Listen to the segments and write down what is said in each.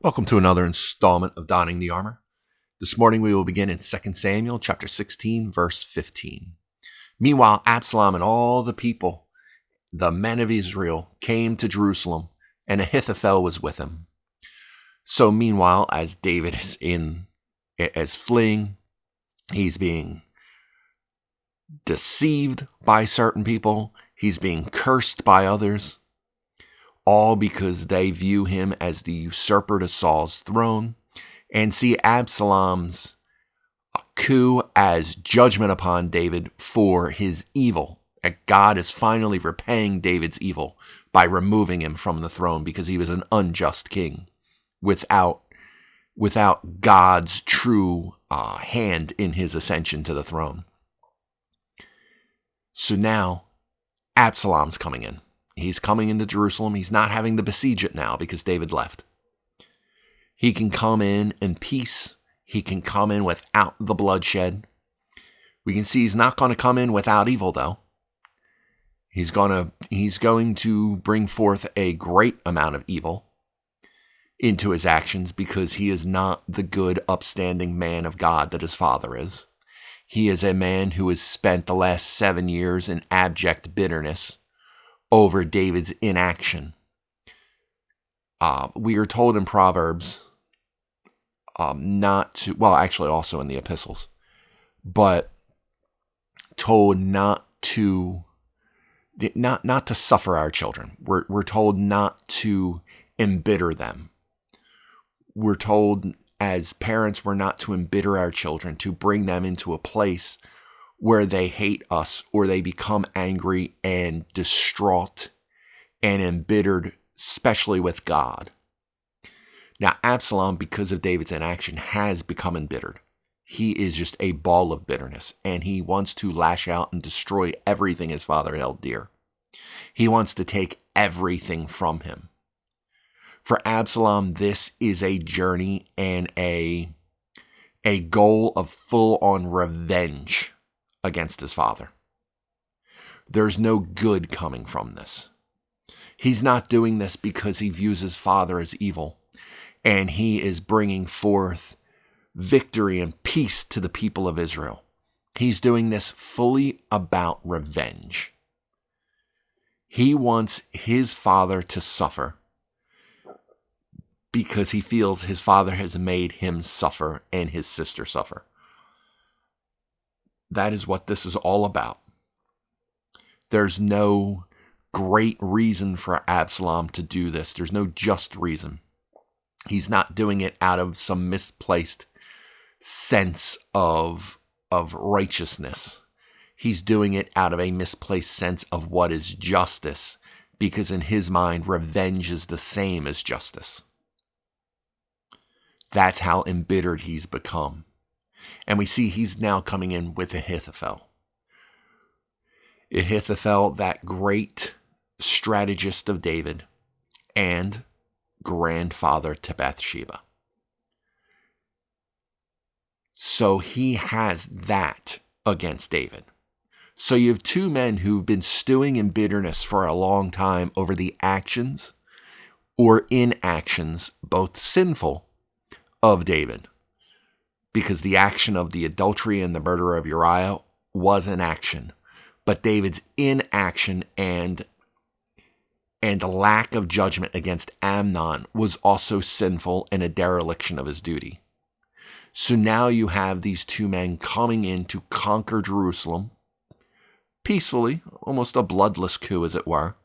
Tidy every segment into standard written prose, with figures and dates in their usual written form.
Welcome to another installment of Donning the Armor. This morning we will begin in 2 Samuel chapter 16, verse 15. Meanwhile, Absalom and all the people, the men of Israel, came to Jerusalem, and Ahithophel was with him. So meanwhile, as David is fleeing, he's being deceived by certain people, he's being cursed by others, all because they view him as the usurper to Saul's throne and see Absalom's coup as judgment upon David for his evil. That God is finally repaying David's evil by removing him from the throne because he was an unjust king without God's true hand in his ascension to the throne. So now Absalom's coming in. He's coming into Jerusalem. He's not having to besiege it now because David left. He can come in peace. He can come in without the bloodshed. We can see he's not going to come in without evil, though. He's going to bring forth a great amount of evil into his actions because he is not the good, upstanding man of God that his father is. He is a man who has spent the last 7 years in abject bitterness over David's inaction. We are told in Proverbs also in the epistles, but told not to suffer our children. We're told not to embitter them. We're told as parents we're not to embitter our children, to bring them into a place where they hate us or they become angry and distraught and embittered, especially with God. Now, Absalom, because of David's inaction, has become embittered. He is just a ball of bitterness, and he wants to lash out and destroy everything his father held dear. He wants to take everything from him. For Absalom, this is a journey and a goal of full-on revenge against his father. There's no good coming from this. He's not doing this because he views his father as evil, and he is bringing forth victory and peace to the people of Israel. He's doing this fully about revenge. He wants his father to suffer because he feels his father has made him suffer and his sister suffer. That is what this is all about. There's no great reason for Absalom to do this. There's no just reason. He's not doing it out of some misplaced sense of righteousness. He's doing it out of a misplaced sense of what is justice, because in his mind, revenge is the same as justice. That's how embittered he's become. And we see he's now coming in with Ahithophel. Ahithophel, that great strategist of David and grandfather to Bathsheba. So he has that against David. So you have two men who've been stewing in bitterness for a long time over the actions or inactions, both sinful, of David. Because the action of the adultery and the murder of Uriah was an action. But David's inaction and a lack of judgment against Amnon was also sinful and a dereliction of his duty. So now you have these two men coming in to conquer Jerusalem peacefully, almost a bloodless coup as it were,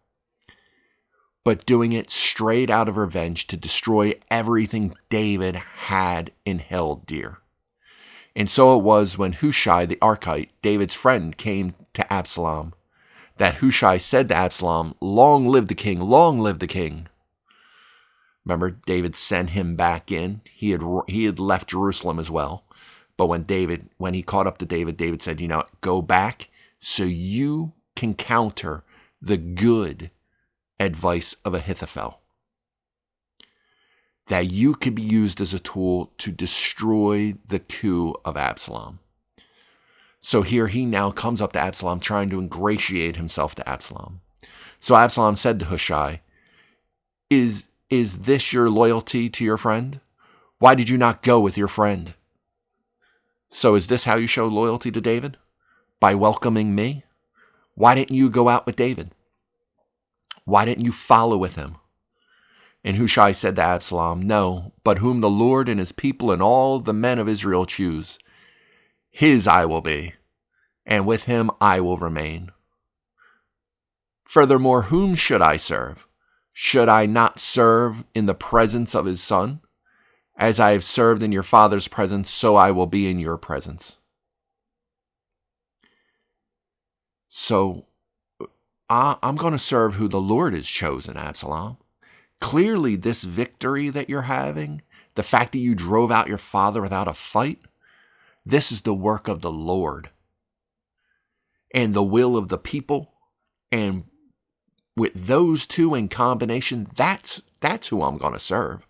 but doing it straight out of revenge to destroy everything David had and held dear. And so it was when Hushai the Archite, David's friend, came to Absalom, that Hushai said to Absalom, "Long live the king, long live the king." Remember, David sent him back in. He had left Jerusalem as well. But when he caught up to David, David said, go back so you can counter the good advice of Ahithophel. That you could be used as a tool to destroy the coup of Absalom. So here he now comes up to Absalom, trying to ingratiate himself to Absalom. So Absalom said to Hushai, Is Is this your loyalty to your friend? Why did you not go with your friend? So is this how you show loyalty to David? By welcoming me? Why didn't you go out with David? Why didn't you follow with him? And Hushai said to Absalom, no, but whom the Lord and his people and all the men of Israel choose, his I will be, and with him I will remain. Furthermore, whom should I serve? Should I not serve in the presence of his son? As I have served in your father's presence, so I will be in your presence. So I'm going to serve who the Lord has chosen, Absalom. Clearly, this victory that you're having, the fact that you drove out your father without a fight, this is the work of the Lord and the will of the people. And with those two in combination, that's who I'm going to serve.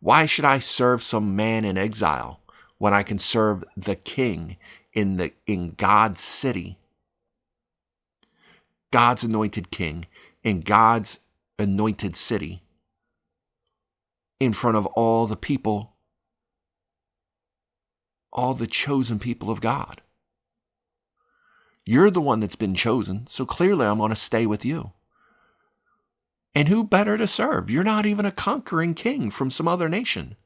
Why should I serve some man in exile when I can serve the king in God's city? God's anointed king in God's anointed city in front of all the people, all the chosen people of God. You're the one that's been chosen, so clearly I'm going to stay with you. And who better to serve? You're not even a conquering king from some other nation.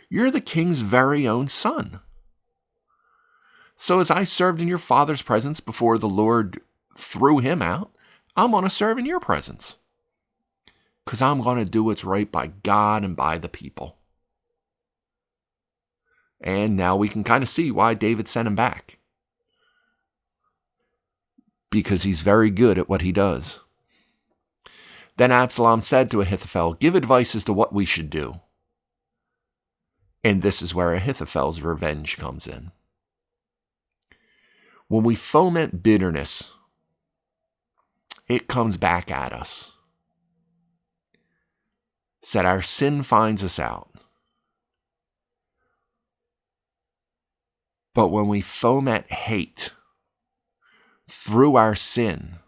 You're the king's very own son. So as I served in your father's presence before the Lord threw him out, I'm going to serve in your presence. Because I'm going to do what's right by God and by the people. And now we can kind of see why David sent him back. Because he's very good at what he does. Then Absalom said to Ahithophel, give advice as to what we should do. And this is where Ahithophel's revenge comes in. When we foment bitterness, it comes back at us. Said our sin finds us out. But when we foment hate through our sin,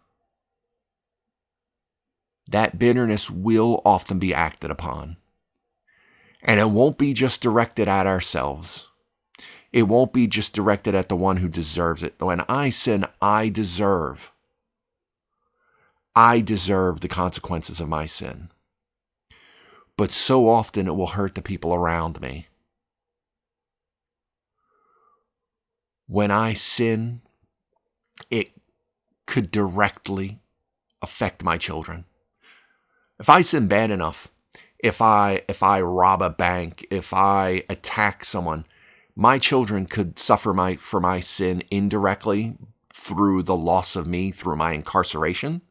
that bitterness will often be acted upon. And it won't be just directed at ourselves. It won't be just directed at the one who deserves it. When I sin, I deserve the consequences of my sin. But so often it will hurt the people around me. When I sin, it could directly affect my children. If I sin bad enough, if I rob a bank, if I attack someone, my children could suffer for my sin indirectly through the loss of me, through my incarceration.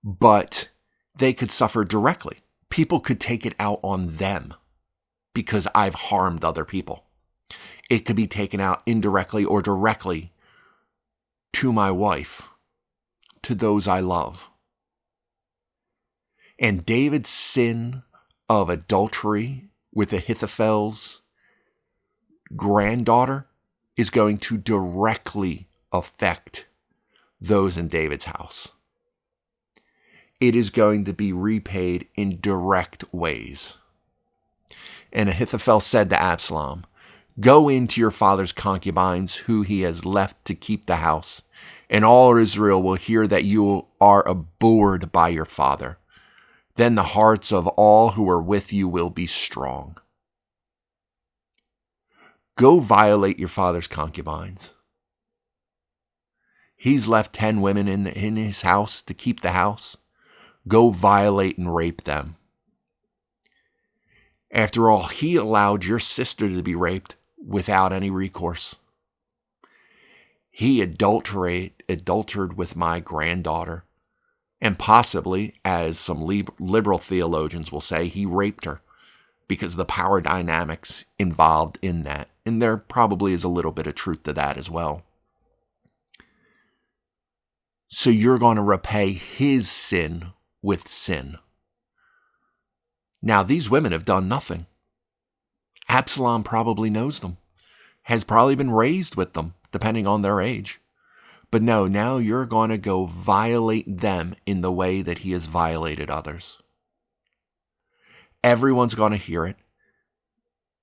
But they could suffer directly. People could take it out on them because I've harmed other people. It could be taken out indirectly or directly to my wife, to those I love. And David's sin of adultery with Ahithophel's granddaughter is going to directly affect those in David's house. It is going to be repaid in direct ways. And Ahithophel said to Absalom, go into your father's concubines, who he has left to keep the house, and all Israel will hear that you are abhorred by your father. Then the hearts of all who are with you will be strong. Go violate your father's concubines. He's left 10 women in his house to keep the house. Go violate and rape them. After all, he allowed your sister to be raped without any recourse. He adulterated with my granddaughter. And possibly, as some liberal theologians will say, he raped her because of the power dynamics involved in that. And there probably is a little bit of truth to that as well. So you're going to repay his sin with sin. Now, these women have done nothing. Absalom probably knows them, has probably been raised with them, depending on their age. But no, now you're going to go violate them in the way that he has violated others. Everyone's going to hear it.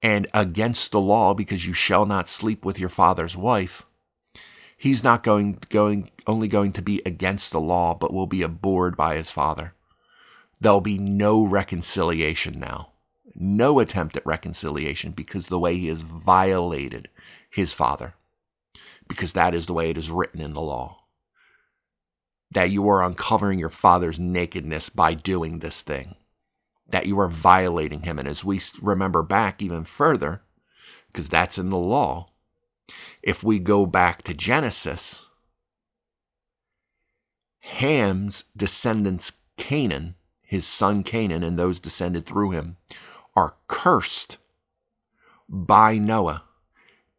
And against the law, because you shall not sleep with your father's wife, he's not only going to be against the law, but will be abhorred by his father. There'll be no reconciliation now. No attempt at reconciliation, because the way he has violated his father. Because that is the way it is written in the law. That you are uncovering your father's nakedness by doing this thing. That you are violating him. And as we remember back even further, because that's in the law, if we go back to Genesis, Ham's descendants, Canaan, his son Canaan, and those descended through him, are cursed by Noah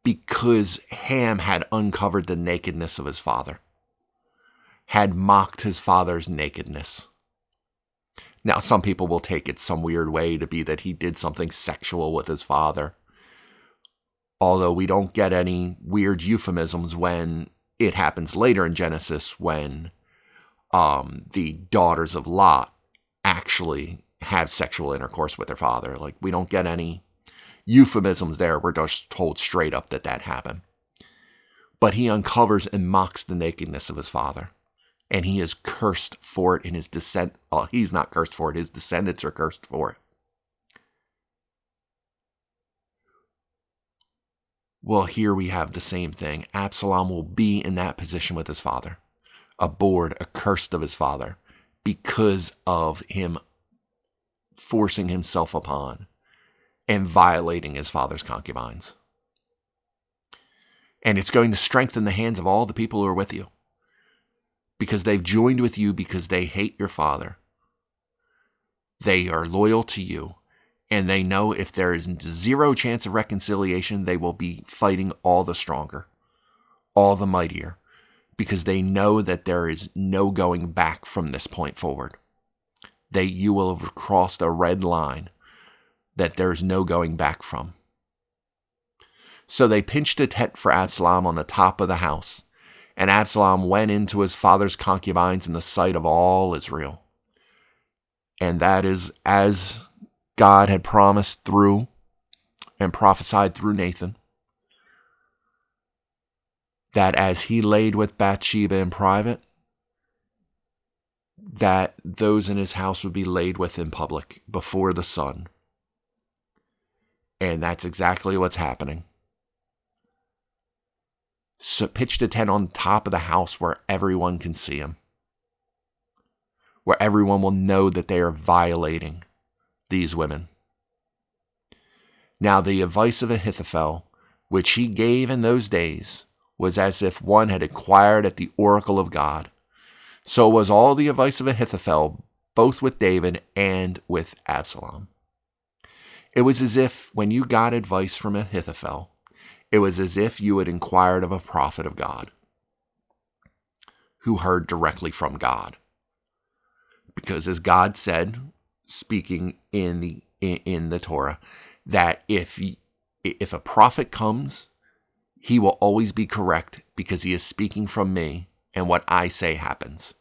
because Ham had uncovered the nakedness of his father, had mocked his father's nakedness. Now, some people will take it some weird way to be that he did something sexual with his father. Although we don't get any weird euphemisms when it happens later in Genesis when the daughters of Lot actually have sexual intercourse with their father. Like, we don't get any euphemisms there. We're just told straight up that happened. But he uncovers and mocks the nakedness of his father. And he is cursed for it in his descent. Well, he's not cursed for it. His descendants are cursed for it. Well, here we have the same thing. Absalom will be in that position with his father. Abhorred, accursed of his father. Because of him forcing himself upon and violating his father's concubines. And it's going to strengthen the hands of all the people who are with you. Because they've joined with you because they hate your father. They are loyal to you. And they know if there is zero chance of reconciliation, they will be fighting all the stronger, all the mightier. Because they know that there is no going back from this point forward. You will have crossed a red line that there is no going back from. So they pitched a tent for Absalom on the top of the house. And Absalom went into his father's concubines in the sight of all Israel. And that is as God had promised through and prophesied through Nathan. That as he laid with Bathsheba in private, that those in his house would be laid with in public before the sun. And that's exactly what's happening. So pitched a tent on top of the house where everyone can see him. Where everyone will know that they are violating these women. Now the advice of Ahithophel, which he gave in those days, was as if one had inquired at the oracle of God. So was all the advice of Ahithophel, both with David and with Absalom. It was as if when you got advice from Ahithophel, it was as if you had inquired of a prophet of God who heard directly from God. Because as God said, speaking in the Torah, that if a prophet comes, he will always be correct because he is speaking from me and what I say happens.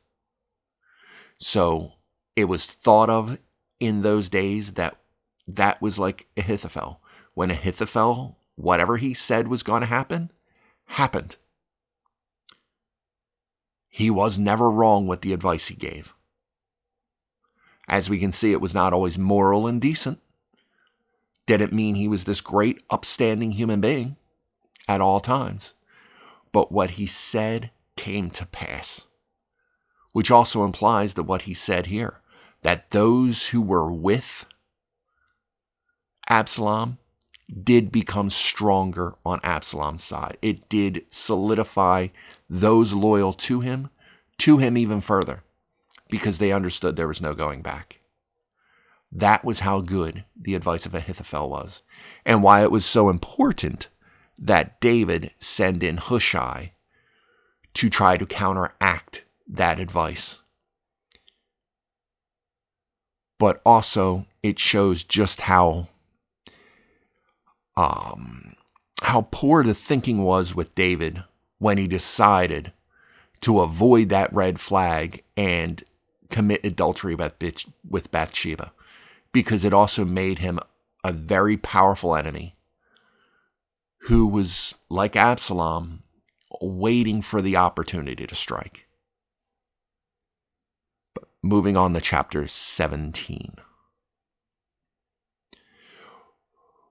So it was thought of in those days that was like Ahithophel. When Ahithophel, whatever he said was going to happen, happened. He was never wrong with the advice he gave. As we can see, it was not always moral and decent. Didn't mean he was this great, upstanding human being at all times. But what he said came to pass. Which also implies that what he said here, that those who were with Absalom did become stronger on Absalom's side. It did solidify those loyal to him even further, because they understood there was no going back. That was how good the advice of Ahithophel was, and why it was so important that David send in Hushai to try to counteract that advice. But also, it shows just how poor the thinking was with David when he decided to avoid that red flag and commit adultery with Bathsheba. because it also made him a very powerful enemy who was, like Absalom, waiting for the opportunity to strike. But moving on to chapter 17.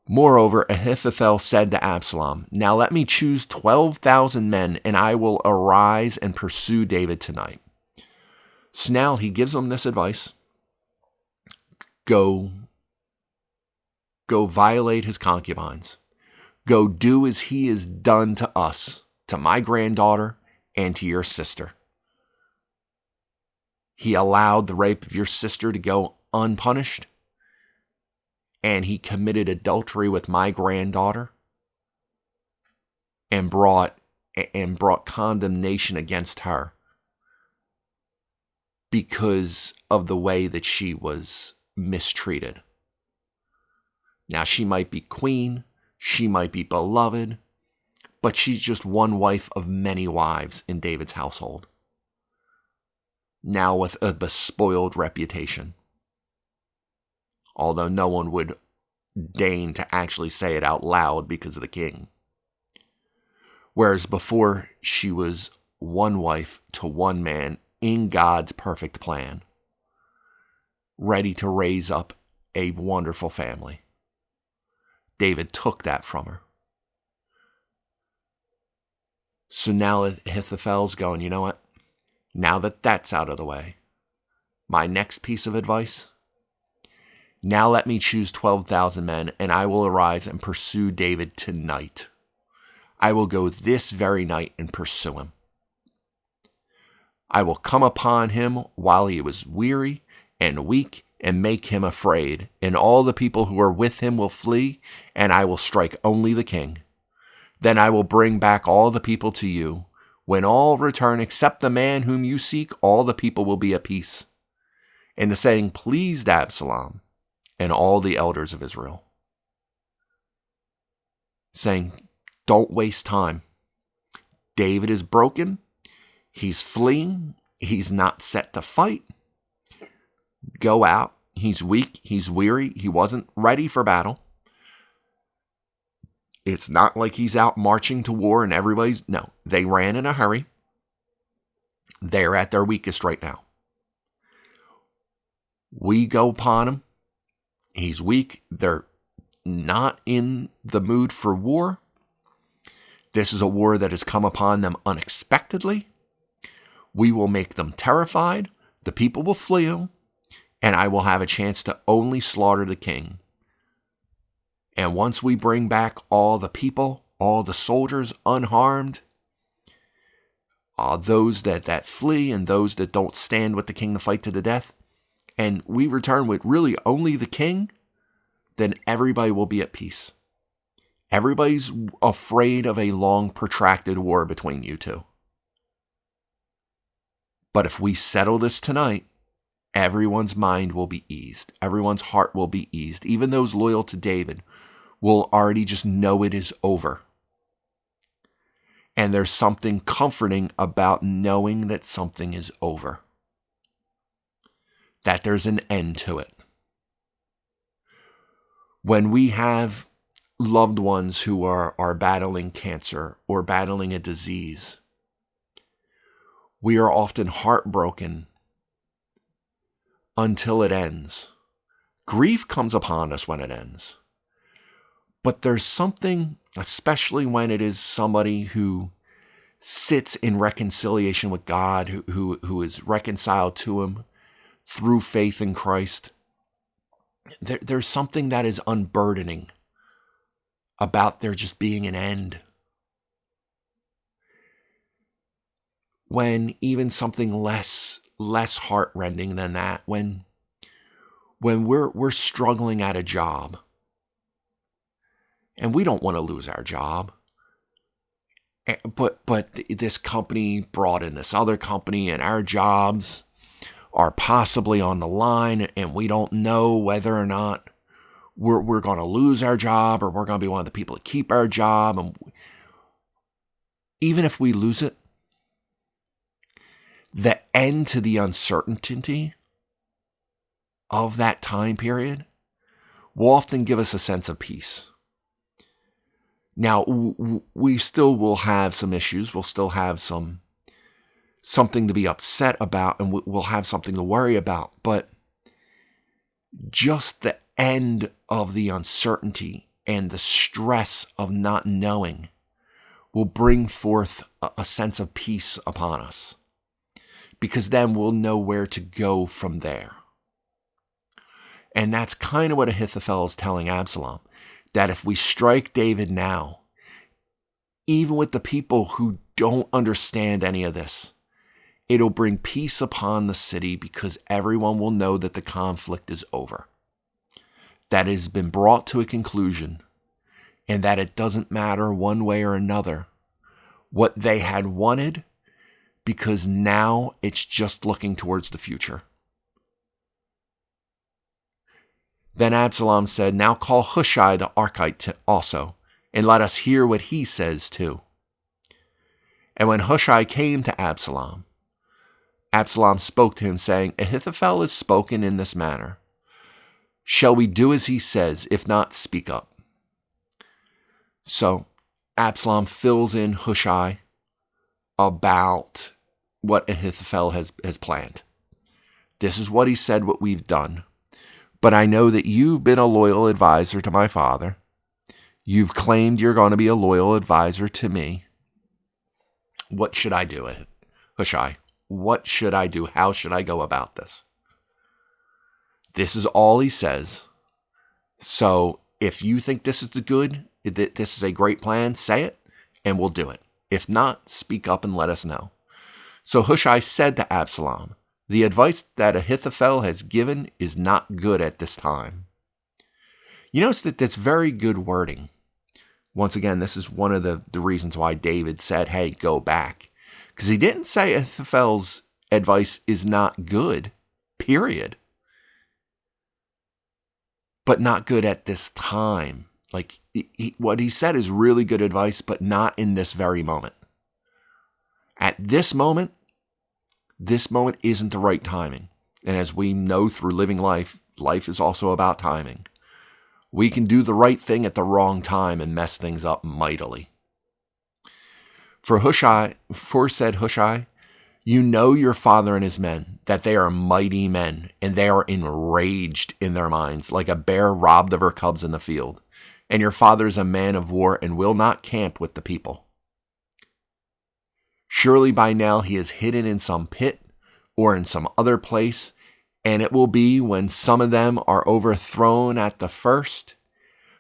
Moreover, Ahithophel said to Absalom, "Now let me choose 12,000 men, and I will arise and pursue David tonight." So now he gives him this advice. Go violate his concubines. Go do as he has done to us, to my granddaughter, and to your sister. He allowed the rape of your sister to go unpunished, and he committed adultery with my granddaughter and brought condemnation against her because of the way that she was mistreated. Now, she might be queen, she might be beloved, but she's just one wife of many wives in David's household, now with a bespoiled reputation. Although no one would deign to actually say it out loud because of the king. Whereas before, she was one wife to one man in God's perfect plan, ready to raise up a wonderful family. David took that from her. So now Ahithophel's going, you know what? Now that that's out of the way, my next piece of advice: now let me choose 12,000 men, and I will arise and pursue David tonight. I will go this very night and pursue him. I will come upon him while he was weary and weak and make him afraid, and all the people who are with him will flee, and I will strike only the king. Then I will bring back all the people to you. When all return except the man whom you seek, all the people will be at peace. And the saying pleased Absalom and all the elders of Israel, saying, don't waste time. David is broken. He's fleeing. He's not set to fight. Go out. He's weak. He's weary. He wasn't ready for battle. It's not like he's out marching to war and everybody's... No, they ran in a hurry. They're at their weakest right now. We go upon him. He's weak. They're not in the mood for war. This is a war that has come upon them unexpectedly. We will make them terrified. The people will flee him. And I will have a chance to only slaughter the king. And once we bring back all the people, all the soldiers unharmed, those that flee and those that don't stand with the king to fight to the death, and we return with really only the king, then everybody will be at peace. Everybody's afraid of a long, protracted war between you two. But if we settle this tonight, everyone's mind will be eased. Everyone's heart will be eased. Even those loyal to David will already just know it is over. And there's something comforting about knowing that something is over. That there's an end to it. When we have loved ones who are battling cancer or battling a disease, we are often heartbroken until it ends. Grief comes upon us when it ends. But there's something, especially when it is somebody who sits in reconciliation with God, who is reconciled to him through faith in Christ. There's something that is unburdening about there just being an end. When even something less heartrending than that, when we're struggling at a job, and we don't want to lose our job, but this company brought in this other company, and our jobs are possibly on the line, and we don't know whether or not we're going to lose our job, or we're going to be one of the people to keep our job. And even if we lose it, the end to the uncertainty of that time period will often give us a sense of peace. Now, we still will have some issues. We'll still have something to be upset about, and we'll have something to worry about. But just the end of the uncertainty and the stress of not knowing will bring forth a sense of peace upon us, because then we'll know where to go from there. And that's kind of what Ahithophel is telling Absalom, that if we strike David now, even with the people who don't understand any of this, it'll bring peace upon the city, because everyone will know that the conflict is over, that it has been brought to a conclusion, and that it doesn't matter one way or another what they had wanted, because now it's just looking towards the future. Then Absalom said, "Now call Hushai the Archite also, and let us hear what he says too." And when Hushai came to Absalom, Absalom spoke to him, saying, "Ahithophel has spoken in this manner. Shall we do as he says? If not, speak up." So Absalom fills in Hushai about what Ahithophel has planned. "This is what he said, what we've done. But I know that you've been a loyal advisor to my father. You've claimed you're going to be a loyal advisor to me. What should I do, Hushai? What should I do? How should I go about this?" This is all he says. So if you think this is this is a great plan, say it, and we'll do it. If not, speak up and let us know. So Hushai said to Absalom, "The advice that Ahithophel has given is not good at this time." You notice that that's very good wording. Once again, this is one of the reasons why David said, "Hey, go back." Because he didn't say Ahithophel's advice is not good, period. But not good at this time. Like, what he said is really good advice, but not in this very moment. At this moment isn't the right timing. And as we know through living life, life is also about timing. We can do the right thing at the wrong time and mess things up mightily. For said Hushai, "You know your father and his men, that they are mighty men, and they are enraged in their minds, like a bear robbed of her cubs in the field. And your father is a man of war and will not camp with the people. Surely by now he is hidden in some pit or in some other place, and it will be when some of them are overthrown at the first,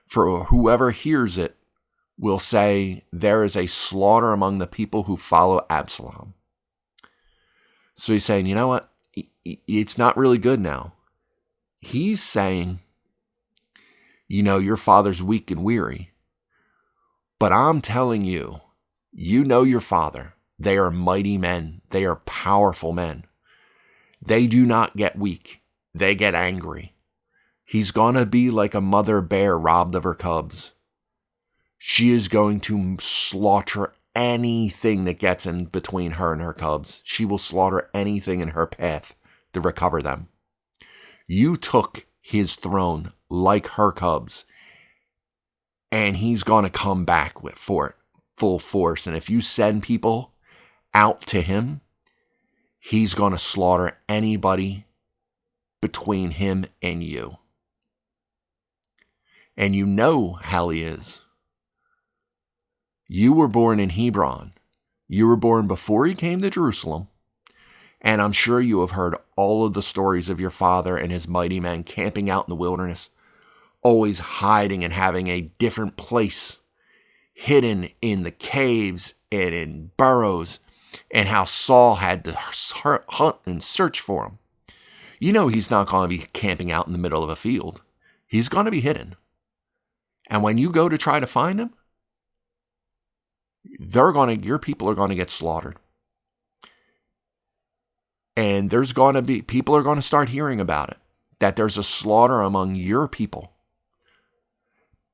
for whoever hears it will say, 'There is a slaughter among the people who follow Absalom.'" So he's saying, you know what? It's not really good now. He's saying, your father's weak and weary. But I'm telling you, you know your father. They are mighty men. They are powerful men. They do not get weak. They get angry. He's going to be like a mother bear robbed of her cubs. She is going to slaughter anything that gets in between her and her cubs. She will slaughter anything in her path to recover them. You took his throne like her cubs, and he's going to come back for it full force. And if you send people out to him, he's going to slaughter anybody between him and you. And you know how he is. You were born in Hebron. You were born before he came to Jerusalem. And I'm sure you have heard all of the stories of your father and his mighty men camping out in the wilderness, always hiding and having a different place, hidden in the caves and in burrows, and how Saul had to hunt and search for him. You know he's not going to be camping out in the middle of a field. He's going to be hidden. And when you go to try to find him, your people are going to get slaughtered. And people are going to start hearing about it, that there's a slaughter among your people,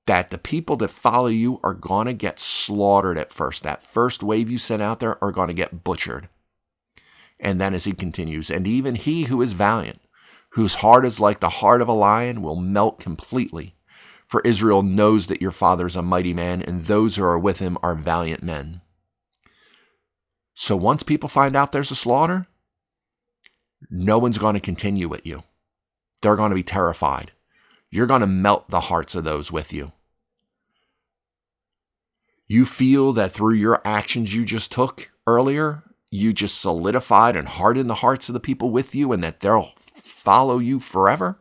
that the people that follow you are going to get slaughtered at first. That first wave you sent out there are going to get butchered. And then as he continues, and even he who is valiant, whose heart is like the heart of a lion, will melt completely. For Israel knows that your father is a mighty man, and those who are with him are valiant men. So once people find out there's a slaughter, no one's going to continue with you. They're going to be terrified. You're going to melt the hearts of those with you. You feel that through your actions you just took earlier, you just solidified and hardened the hearts of the people with you, and that they'll follow you forever.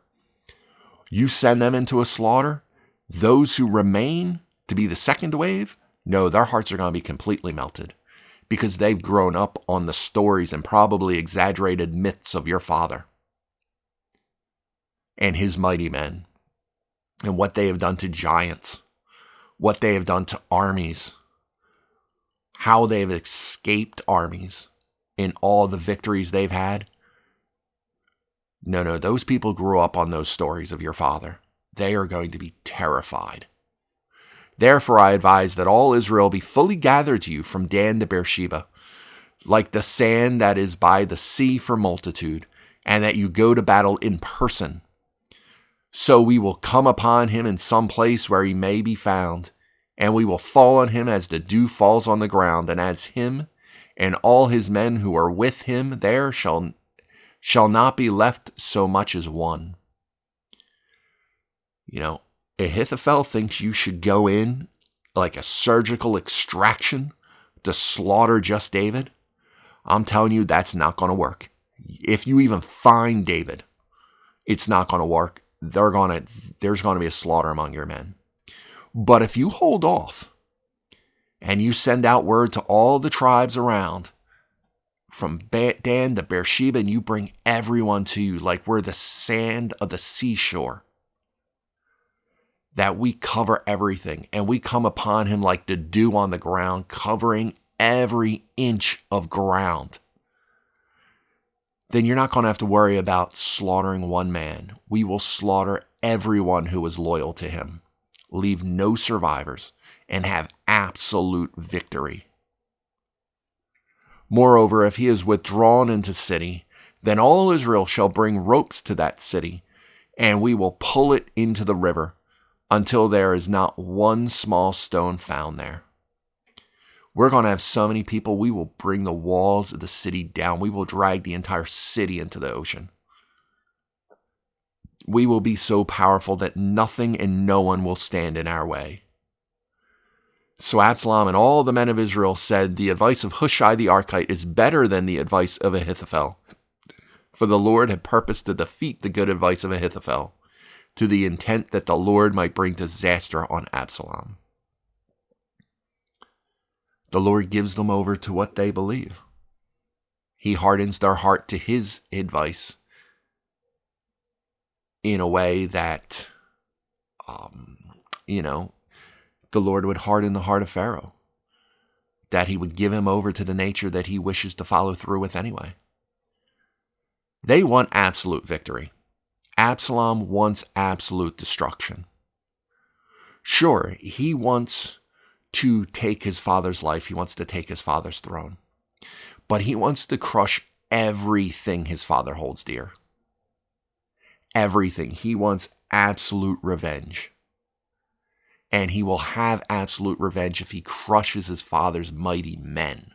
You send them into a slaughter. Those who remain to be the second wave, no, their hearts are going to be completely melted, because they've grown up on the stories and probably exaggerated myths of your father and his mighty men, and what they have done to giants, what they have done to armies, how they have escaped armies in all the victories they've had. No, those people grew up on those stories of your father. They are going to be terrified. Therefore, I advise that all Israel be fully gathered to you from Dan to Beersheba, like the sand that is by the sea for multitude, and that you go to battle in person. So we will come upon him in some place where he may be found, and we will fall on him as the dew falls on the ground, and as him and all his men who are with him there shall not be left so much as one. You know, Ahithophel thinks you should go in like a surgical extraction to slaughter just David. I'm telling you, that's not going to work. If you even find David, it's not going to work. There's going to be a slaughter among your men. But if you hold off and you send out word to all the tribes around, from Dan to Beersheba, and you bring everyone to you like we're the sand of the seashore, that we cover everything, and we come upon him like the dew on the ground, covering every inch of ground, then you're not going to have to worry about slaughtering one man. We will slaughter everyone who is loyal to him, leave no survivors, and have absolute victory. Moreover, if he is withdrawn into the city, then all Israel shall bring ropes to that city, and we will pull it into the river, until there is not one small stone found there. We're going to have so many people, we will bring the walls of the city down. We will drag the entire city into the ocean. We will be so powerful that nothing and no one will stand in our way. So Absalom and all the men of Israel said, the advice of Hushai the Archite is better than the advice of Ahithophel. For the Lord had purposed to defeat the good advice of Ahithophel, to the intent that the Lord might bring disaster on Absalom. The Lord gives them over to what they believe. He hardens their heart to his advice in a way that, the Lord would harden the heart of Pharaoh, that he would give him over to the nature that he wishes to follow through with anyway. They want absolute victory. Absalom wants absolute destruction. Sure, he wants to take his father's life. He wants to take his father's throne. But he wants to crush everything his father holds dear. Everything. He wants absolute revenge. And he will have absolute revenge if he crushes his father's mighty men.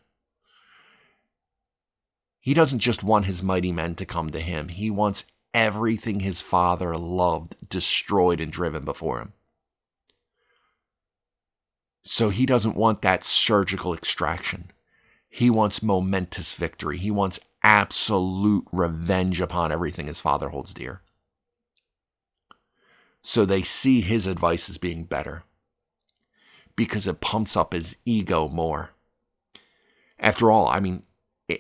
He doesn't just want his mighty men to come to him. He wants everything his father loved destroyed and driven before him. So he doesn't want that surgical extraction. He wants momentous victory. He wants absolute revenge upon everything his father holds dear. So they see his advice as being better, because it pumps up his ego more. After all,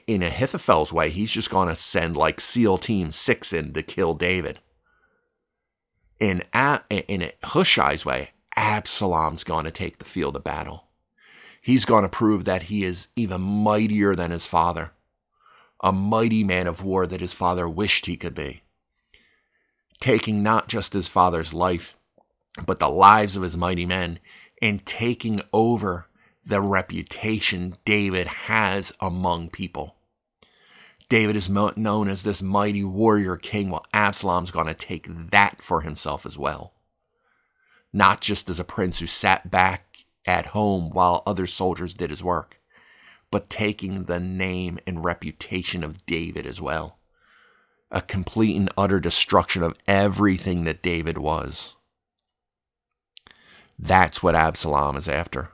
in Ahithophel's way, he's just going to send like SEAL Team 6 in to kill David. In Hushai's way, Absalom's going to take the field of battle. He's going to prove that he is even mightier than his father, a mighty man of war that his father wished he could be, taking not just his father's life, but the lives of his mighty men, and taking over the reputation David has among people. David is known as this mighty warrior king. Well, Absalom's going to take that for himself as well. Not just as a prince who sat back at home while other soldiers did his work, but taking the name and reputation of David as well. A complete and utter destruction of everything that David was. That's what Absalom is after.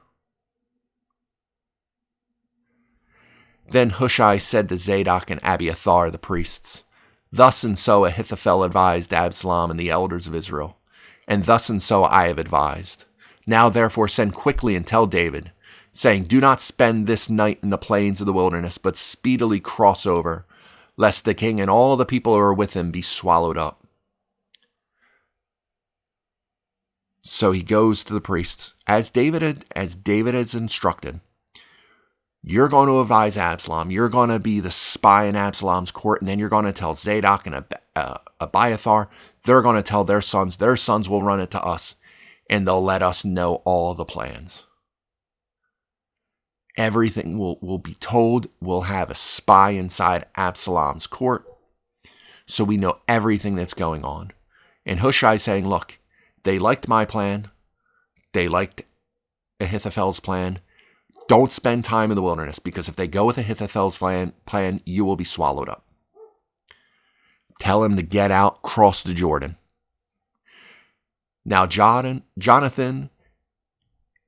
Then Hushai said to Zadok and Abiathar the priests, "Thus and so Ahithophel advised Absalom and the elders of Israel, and thus and so I have advised. Now therefore send quickly and tell David, saying, do not spend this night in the plains of the wilderness, but speedily cross over, lest the king and all the people who are with him be swallowed up." So he goes to the priests, as David has instructed. You're going to advise Absalom. You're going to be the spy in Absalom's court, and then you're going to tell Zadok and Abiathar. They're going to tell their sons. Their sons will run it to us, and they'll let us know all the plans. Everything will be told. We'll have a spy inside Absalom's court, so we know everything that's going on. And Hushai saying, look, they liked my plan. They liked Ahithophel's plan. Don't spend time in the wilderness, because if they go with Ahithophel's plan, you will be swallowed up. Tell him to get out, cross the Jordan. Now Jonathan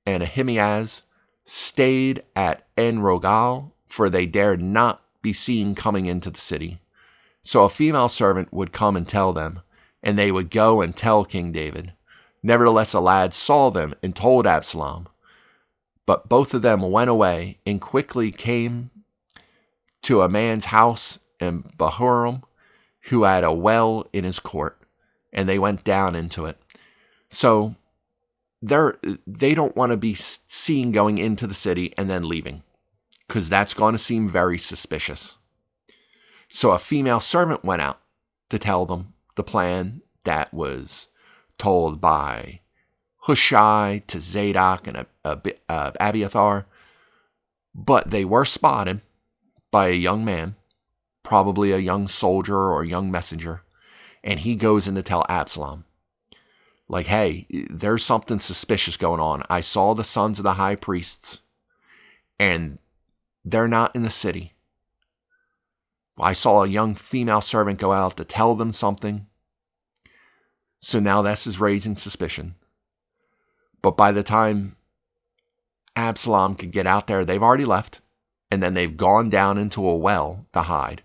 and Ahimaaz stayed at En-Rogel, for they dared not be seen coming into the city. So a female servant would come and tell them, and they would go and tell King David. Nevertheless, a lad saw them and told Absalom. But both of them went away and quickly came to a man's house in Bahurim, who had a well in his court, and they went down into it. So they don't want to be seen going into the city and then leaving, because that's going to seem very suspicious. So a female servant went out to tell them the plan that was told by Hushai to Zadok and Abiathar, but they were spotted by a young man, probably a young soldier or a young messenger, and he goes in to tell Absalom, like, hey, there's something suspicious going on. I saw the sons of the high priests, and they're not in the city. I saw a young female servant go out to tell them something. So now this is raising suspicion. But by the time Absalom could get out there, they've already left, and then they've gone down into a well to hide.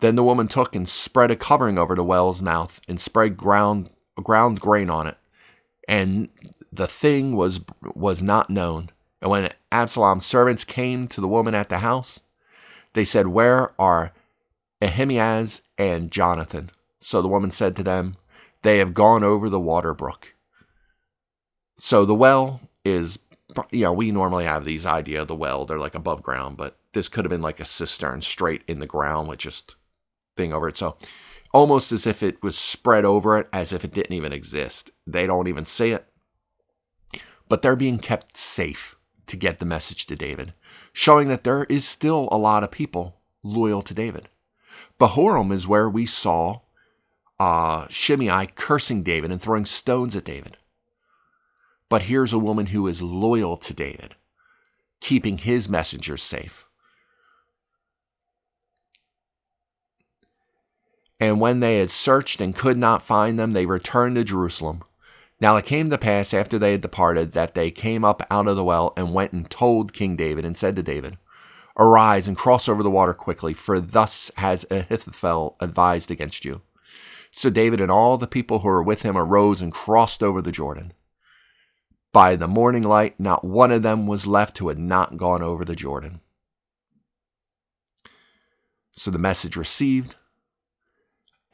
Then the woman took and spread a covering over the well's mouth and spread ground grain on it, and the thing was not known. And when Absalom's servants came to the woman at the house, they said, "Where are Ahimaaz and Jonathan?" So the woman said to them, "They have gone over the water brook." So the well is, we normally have these idea of the well, they're like above ground, but this could have been like a cistern straight in the ground with just thing over it. So almost as if it was spread over it, as if it didn't even exist. They don't even see it. But they're being kept safe to get the message to David, showing that there is still a lot of people loyal to David. Bahurim is where we saw Shimei cursing David and throwing stones at David. But here's a woman who is loyal to David, keeping his messengers safe. And when they had searched and could not find them, they returned to Jerusalem. Now it came to pass after they had departed that they came up out of the well and went and told King David and said to David, "Arise and cross over the water quickly, for thus has Ahithophel advised against you." So David and all the people who were with him arose and crossed over the Jordan. By the morning light, not one of them was left who had not gone over the Jordan. So the message received,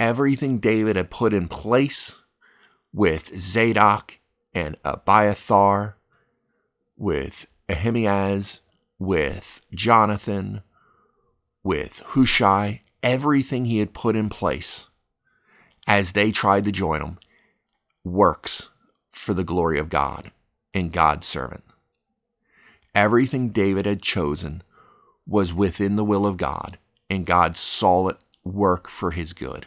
everything David had put in place with Zadok and Abiathar, with Ahimaaz, with Jonathan, with Hushai, everything he had put in place as they tried to join him works for the glory of God and God's servant. Everything David had chosen was within the will of God, and God saw it work for his good.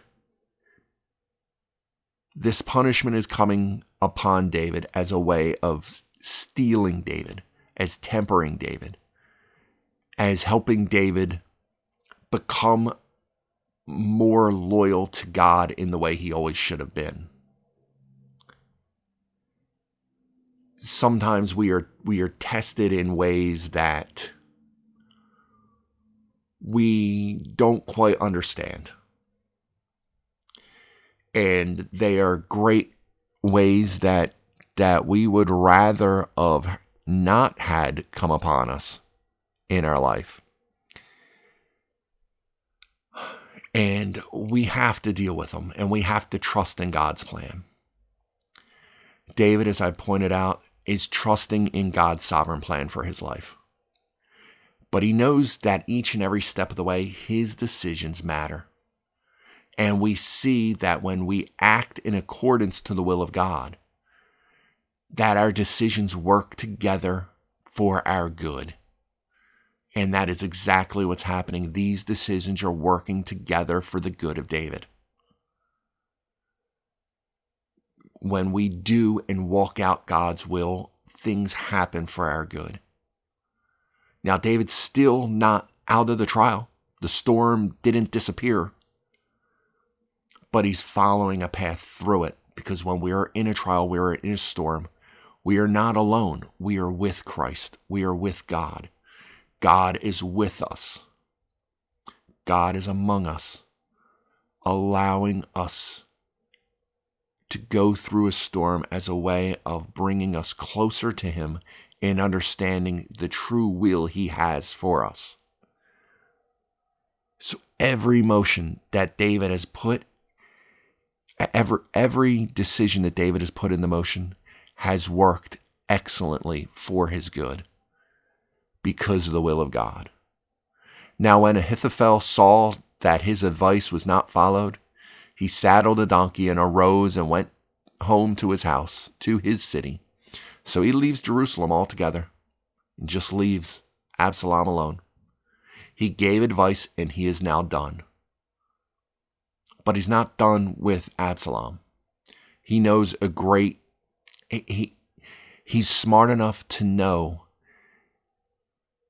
This punishment is coming upon David as a way of stealing David, as tempering David, as helping David become more loyal to God in the way he always should have been. Sometimes we are tested in ways that we don't quite understand. And they are great ways that we would rather have not had come upon us in our life. And we have to deal with them, and we have to trust in God's plan. David, as I pointed out, is trusting in God's sovereign plan for his life. But he knows that each and every step of the way, his decisions matter. And we see that when we act in accordance to the will of God, that our decisions work together for our good. And that is exactly what's happening. These decisions are working together for the good of David. When we do and walk out God's will, things happen for our good. Now, David's still not out of the trial. The storm didn't disappear. But he's following a path through it, because when we are in a trial, we are in a storm, we are not alone. We are with Christ. We are with God. God is with us. God is among us, allowing us to go through a storm as a way of bringing us closer to him and understanding the true will he has for us. So every motion that David has put, every decision that David has put in the motion has worked excellently for his good because of the will of God. Now, when Ahithophel saw that his advice was not followed, he saddled a donkey and arose and went home to his house, to his city. So he leaves Jerusalem altogether and just leaves Absalom alone. He gave advice and he is now done. But he's not done with Absalom. He knows he's smart enough to know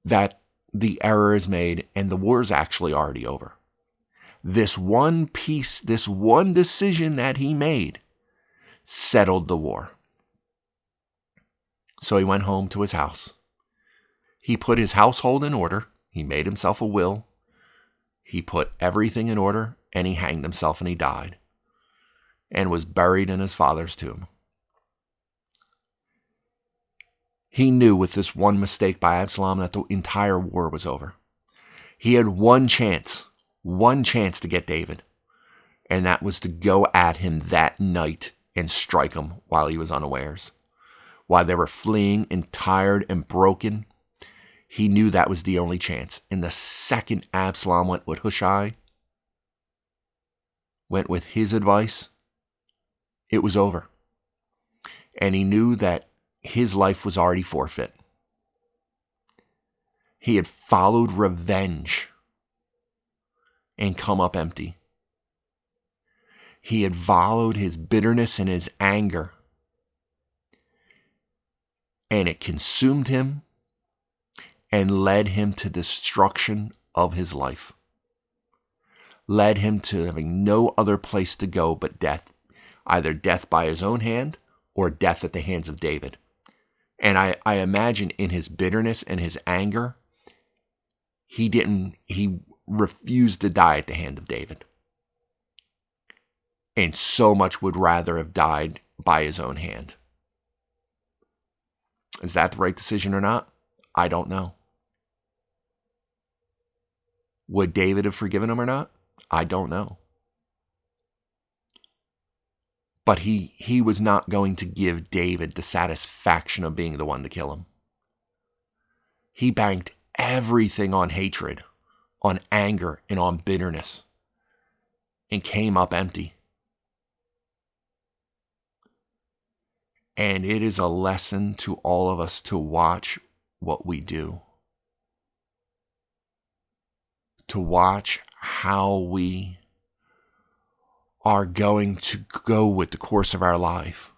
that the error is made and the war is actually already over. This one piece, this one decision that he made settled the war. So he went home to his house. He put his household in order. He made himself a will. He put everything in order, and he hanged himself and he died and was buried in his father's tomb. He knew with this one mistake by Absalom that the entire war was over. He had one chance to get David, and that was to go at him that night and strike him while he was unawares. While they were fleeing and tired and broken, he knew that was the only chance. And the second Absalom went with Hushai, went with his advice, it was over. And he knew that his life was already forfeit. He had followed revenge and come up empty. He had followed his bitterness and his anger, and it consumed him and led him to destruction of his life. Led him to having no other place to go but death, either death by his own hand or death at the hands of David. And I imagine in his bitterness and his anger, he refused to die at the hand of David. And so much would rather have died by his own hand. Is that the right decision or not? I don't know. Would David have forgiven him or not? I don't know. But he was not going to give David the satisfaction of being the one to kill him. He banked everything on hatred, on anger, and on bitterness, and came up empty. And it is a lesson to all of us to watch what we do. to watch how we are going to go with the course of our life.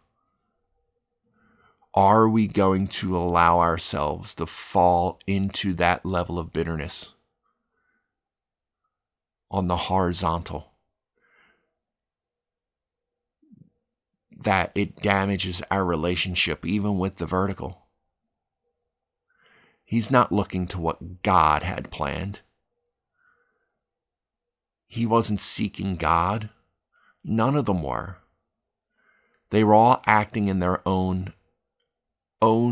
Are we going to allow ourselves to fall into that level of bitterness on the horizontal, that it damages our relationship even with the vertical? He's not looking to what God had planned. He wasn't seeking God. None of them were. They were all acting in their own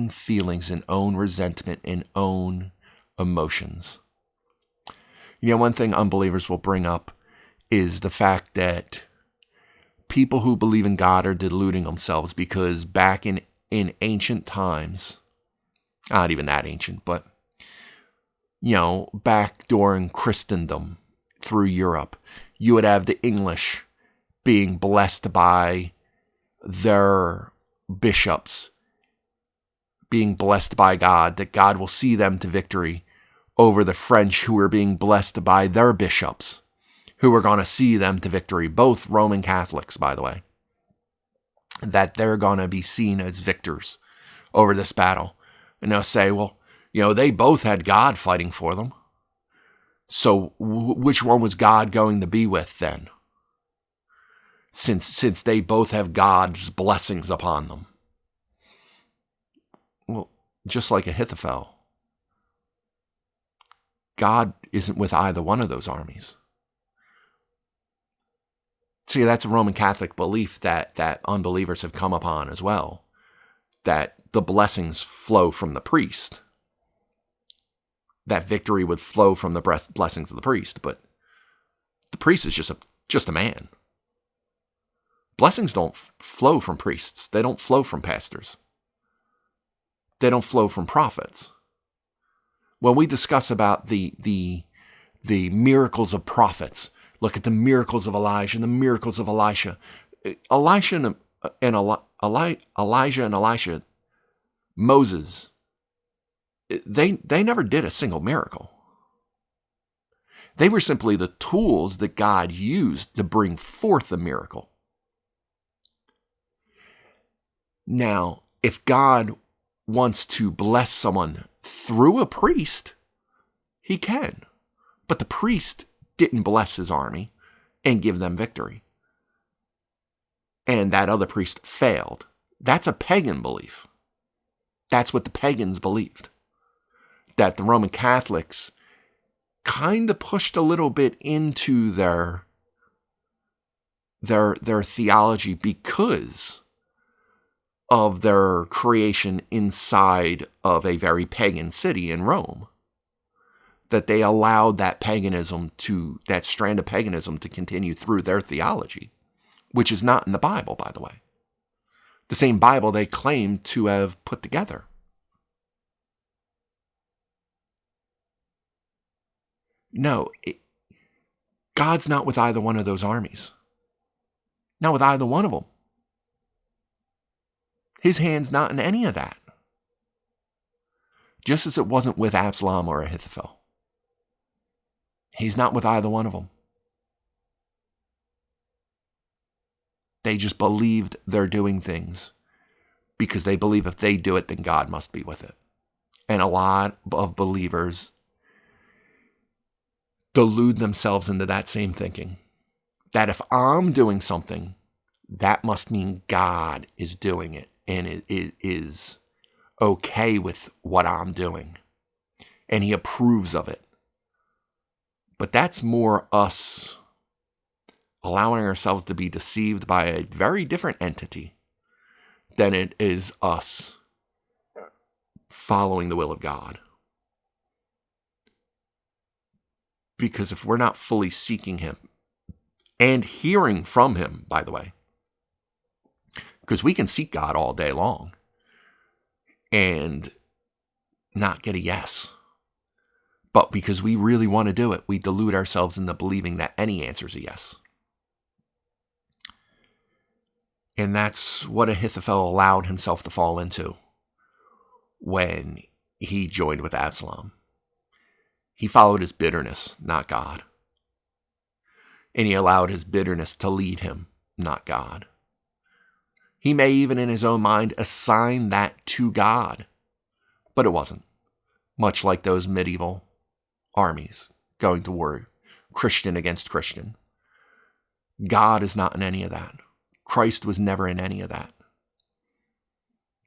feelings and own resentment and own emotions. One thing unbelievers will bring up is the fact that people who believe in God are deluding themselves, because back in ancient times, not even that ancient, but back during Christendom through Europe, you would have the English being blessed by their bishops, being blessed by God, that God will see them to victory over the French, who are being blessed by their bishops, who are going to see them to victory, both Roman Catholics, by the way, that they're going to be seen as victors over this battle. And they'll say, well, they both had God fighting for them. So which one was God going to be with then? Since they both have God's blessings upon them. Well, just like Ahithophel, God isn't with either one of those armies. See, that's a Roman Catholic belief that unbelievers have come upon as well, that the blessings flow from the priest, that victory would flow from the blessings of the priest, but the priest is just a man. Blessings don't flow from priests. They don't flow from pastors. They don't flow from prophets. When we discuss about the miracles of prophets, look at the miracles of Elijah and the miracles of Elisha. Elijah and Elisha, Moses, they never did a single miracle. They were simply the tools that God used to bring forth a miracle. Now, if God wants to bless someone through a priest, he can. But the priest didn't bless his army and give them victory. And that other priest failed. That's a pagan belief. That's what the pagans believed. That the Roman Catholics kind of pushed a little bit into their theology because of their creation inside of a very pagan city in Rome. That they allowed that strand of paganism to continue through their theology, which is not in the Bible, by the way. The same Bible they claim to have put together. No, God's not with either one of those armies. Not with either one of them. His hand's not in any of that. Just as it wasn't with Absalom or Ahithophel. He's not with either one of them. They just believed they're doing things because they believe if they do it, then God must be with it. And a lot of believers delude themselves into that same thinking. That if I'm doing something, that must mean God is doing it and it is okay with what I'm doing. And he approves of it. But that's more us allowing ourselves to be deceived by a very different entity than it is us following the will of God. Because if we're not fully seeking him and hearing from him, by the way, because we can seek God all day long and not get a yes. But because we really want to do it, we delude ourselves into believing that any answer is a yes. And that's what Ahithophel allowed himself to fall into when he joined with Absalom. He followed his bitterness, not God. And he allowed his bitterness to lead him, not God. He may even in his own mind assign that to God, but it wasn't. Much like those medieval armies going to war, Christian against Christian. God is not in any of that. Christ was never in any of that.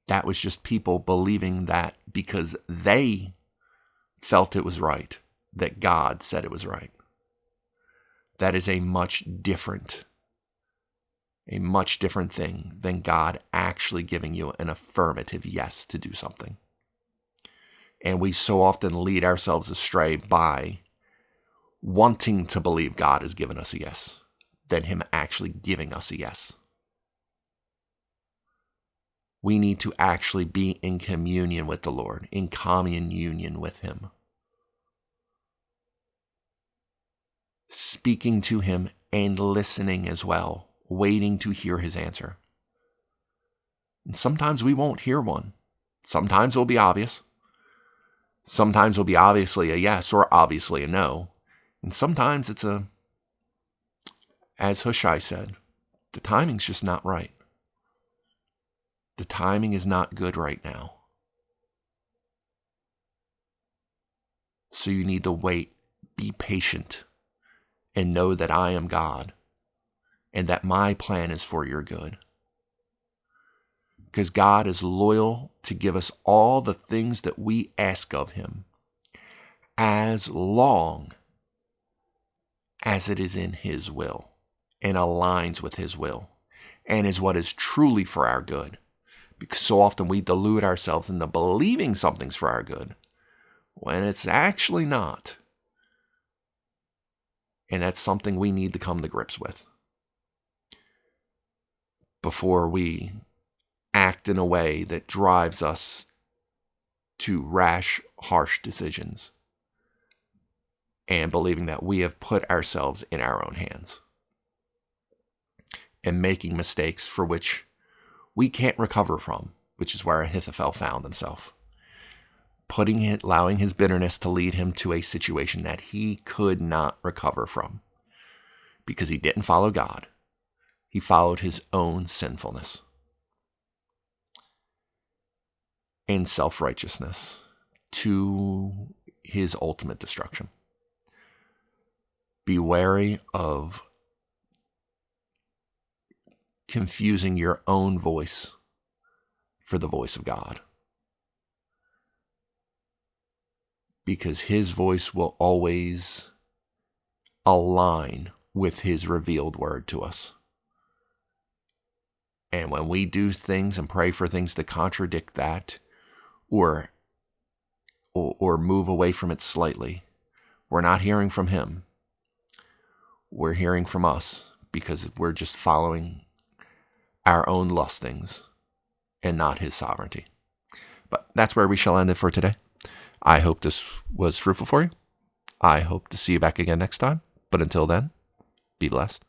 That was just people believing that because they felt it was right, that God said it was right. That is a much different thing than God actually giving you an affirmative yes to do something. And we so often lead ourselves astray by wanting to believe God has given us a yes than him actually giving us a yes. We need to actually be in communion with the Lord, in common union with him. Speaking to him and listening as well, waiting to hear his answer. And sometimes we won't hear one. Sometimes it'll be obvious. Sometimes it'll be obviously a yes or obviously a no. And sometimes it's as Hushai said, the timing's just not right. The timing is not good right now. So you need to wait, be patient, and know that I am God and that my plan is for your good. Because God is loyal to give us all the things that we ask of him as long as it is in his will and aligns with his will and is what is truly for our good. Because so often we delude ourselves into believing something's for our good when it's actually not. And that's something we need to come to grips with before we act in a way that drives us to rash, harsh decisions and believing that we have put ourselves in our own hands and making mistakes for which we can't recover from, which is where Ahithophel found himself. Allowing his bitterness to lead him to a situation that he could not recover from because he didn't follow God. He followed his own sinfulness and self-righteousness to his ultimate destruction. Be wary of confusing your own voice for the voice of God. Because his voice will always align with his revealed word to us. And when we do things and pray for things to contradict that or move away from it slightly, we're not hearing from him. We're hearing from us because we're just following our own lustings and not his sovereignty. But that's where we shall end it for today. I hope this was fruitful for you. I hope to see you back again next time. But until then, be blessed.